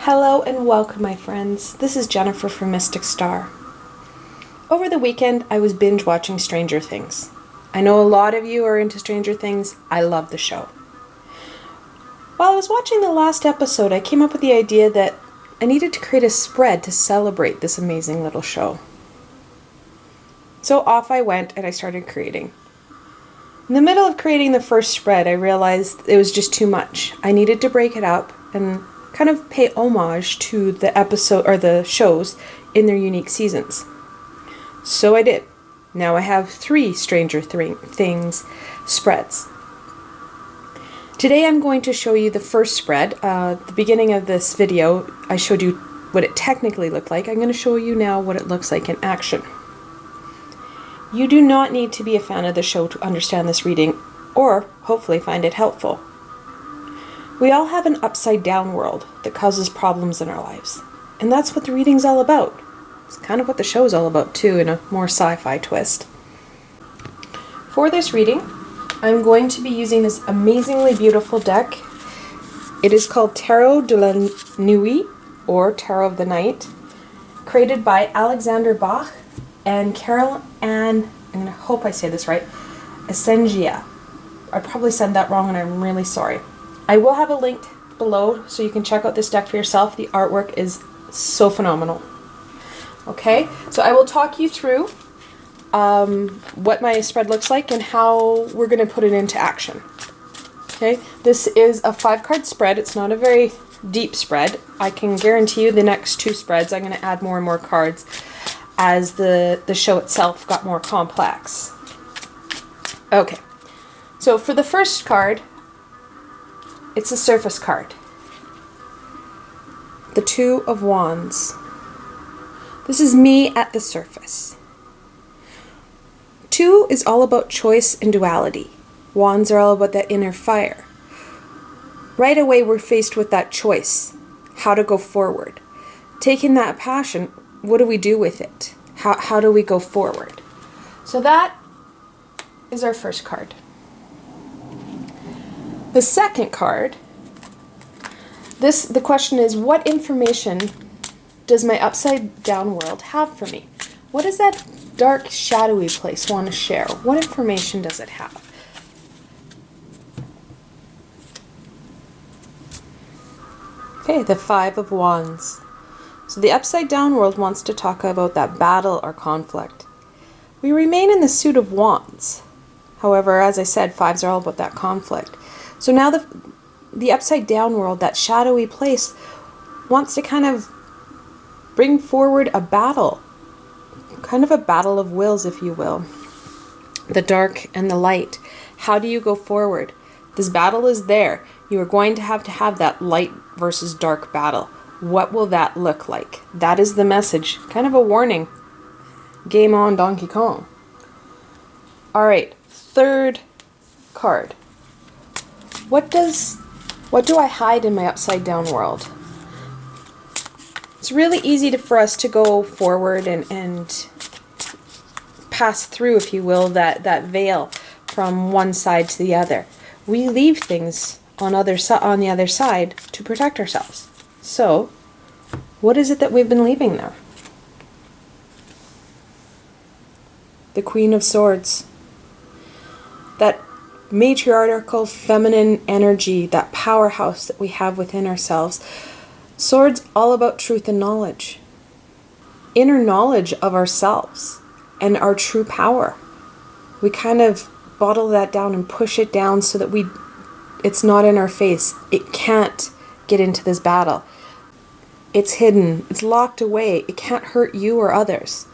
Hello and welcome, my friends. This is Jennifer from Mystic Star. Over the weekend, I was binge watching Stranger Things. I know a lot of you are into Stranger Things. I love the show. While I was watching the last episode, I came up with the idea that I needed to create a spread to celebrate this amazing little show. So off I went and I started creating. In the middle of creating the first spread, I realized it was just too much. I needed to break it up and kind of pay homage to the episode or the shows in their unique seasons. So I did. Now I have 3 Stranger Things spreads. Today I'm going to show you the first spread. At the beginning of this video, I showed you what it technically looked like. I'm going to show you now what it looks like in action. You do not need to be a fan of the show to understand this reading, or hopefully find it helpful. We all have an upside-down world that causes problems in our lives, and that's what the reading's all about. It's kind of what the show's all about too, in a more sci-fi twist. For this reading, I'm going to be using this amazingly beautiful deck. It is called Tarot de la Nuit, or Tarot of the Night, created by Alexander Bach and Carol Ann, I hope I say this right, Essengia. I probably said that wrong and I'm really sorry. I will have a link below so you can check out this deck for yourself. The artwork is so phenomenal. Okay, so I will talk you through what my spread looks like and how we're going to put it into action. Okay, this is a 5-card spread. It's not a very deep spread. I can guarantee you the next 2 spreads I'm going to add more and more cards as the show itself got more complex. Okay, so for the first card, it's a surface card. The 2 of Wands. This is me at the surface. 2 is all about choice and duality. Wands are all about that inner fire. Right away we're faced with that choice. How to go forward. Taking that passion, what do we do with it? How do we go forward? So that is our first card. The second card, the question is, what information does my upside down world have for me? What does that dark, shadowy place want to share? What information does it have? Okay, the 5 of Wands. So the upside down world wants to talk about that battle or conflict. We remain in the suit of Wands. However, as I said, 5s are all about that conflict. So now the upside down world, that shadowy place, wants to kind of bring forward a battle. Kind of a battle of wills, if you will. The dark and the light. How do you go forward? This battle is there. You are going to have that light versus dark battle. What will that look like? That is the message. Kind of a warning. Game on, Donkey Kong. Alright, third card. What do I hide in my upside down world? It's really easy for us to go forward and pass through, if you will, that veil from one side to the other. We leave things on the other side to protect ourselves. So, what is it that we've been leaving there? The Queen of Swords. That matriarchal feminine energy, that powerhouse that we have within ourselves. Swords all about truth and knowledge. Inner knowledge of ourselves and our true power. We kind of bottle that down and push it down so that it's not in our face. It can't get into this battle. It's hidden. It's locked away. It can't hurt you or others.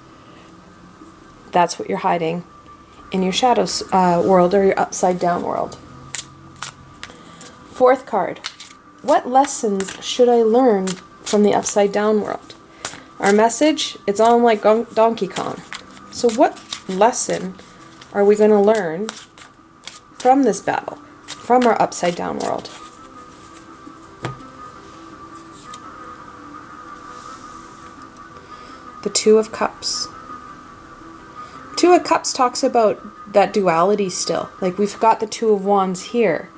That's what you're hiding in your shadows world or your upside down world. Fourth card. What lessons should I learn from the upside down world? Our message, it's on like Donkey Kong. So what lesson are we going to learn from this battle, from our upside down world? The 2 of Cups. 2 of Cups talks about that duality still. Like we've got the 2 of Wands here.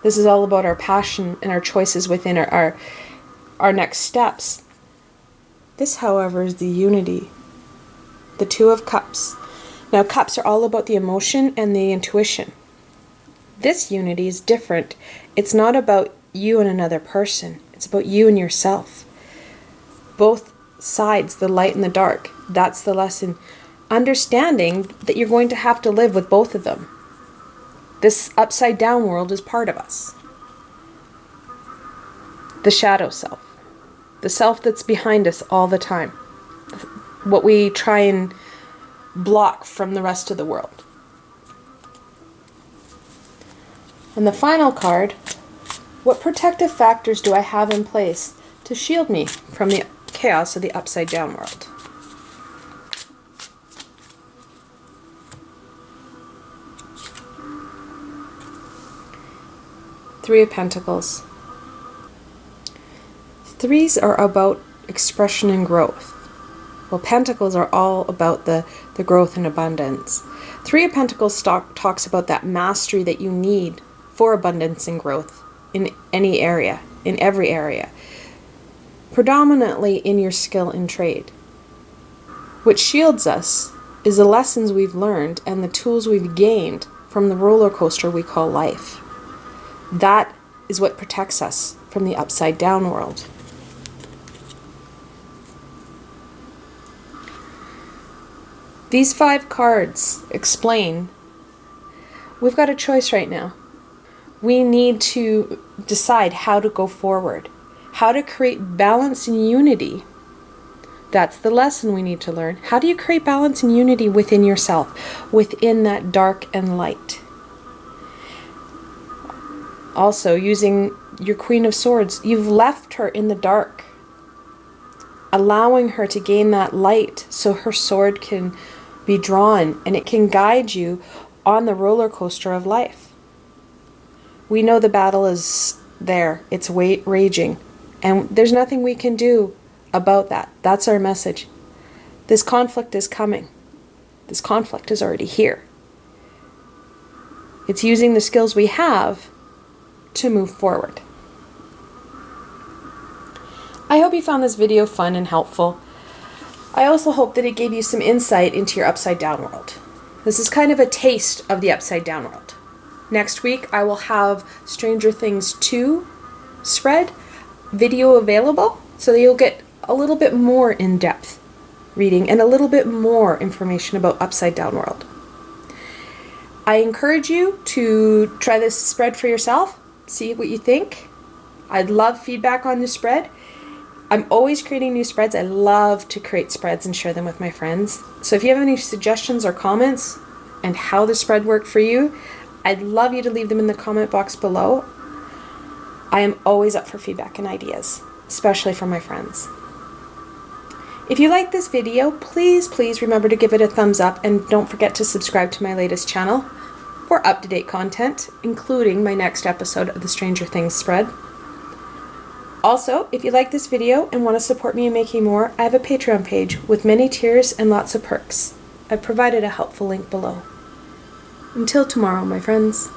This is all about our passion and our choices within our our next steps. This, however, is the unity. The Two of Cups. Now, cups are all about the emotion and the intuition. This unity is different. It's not about you and another person. It's about you and yourself. Both sides, the light and the dark. That's the lesson. Understanding that you're going to have to live with both of them. This upside down world is part of us. The shadow self. The self that's behind us all the time. What we try and block from the rest of the world. And the final card, what protective factors do I have in place to shield me from the chaos of the upside down world? Three of Pentacles. Threes are about expression and growth. Well, Pentacles are all about the growth and abundance. Three of Pentacles talks about that mastery that you need for abundance and growth in any area, in every area. Predominantly in your skill and trade. What shields us is the lessons we've learned and the tools we've gained from the roller coaster we call life. That is what protects us from the upside down world. These 5 cards explain we've got a choice right now. We need to decide how to go forward, how to create balance and unity. That's the lesson we need to learn. How do you create balance and unity within yourself, within that dark and light? Also, using your Queen of Swords, you've left her in the dark, allowing her to gain that light so her sword can be drawn and it can guide you on the roller coaster of life. We know the battle is there. It's raging. And there's nothing we can do about that. That's our message. This conflict is coming. This conflict is already here. It's using the skills we have to move forward. I hope you found this video fun and helpful. I also hope that it gave you some insight into your upside down world. This is kind of a taste of the upside down world. Next week I will have Stranger Things 2 spread video available so that you'll get a little bit more in-depth reading and a little bit more information about upside down world. I encourage you to try this spread for yourself, see what you think. I'd love feedback on the spread. I'm always creating new spreads. I love to create spreads and share them with my friends. So if you have any suggestions or comments and how the spread worked for you, I'd love you to leave them in the comment box below. I am always up for feedback and ideas, especially from my friends. If you like this video, please remember to give it a thumbs up and don't forget to subscribe to my latest channel for up-to-date content, including my next episode of the Stranger Things spread. Also, if you like this video and want to support me in making more, I have a Patreon page with many tiers and lots of perks. I've provided a helpful link below. Until tomorrow, my friends.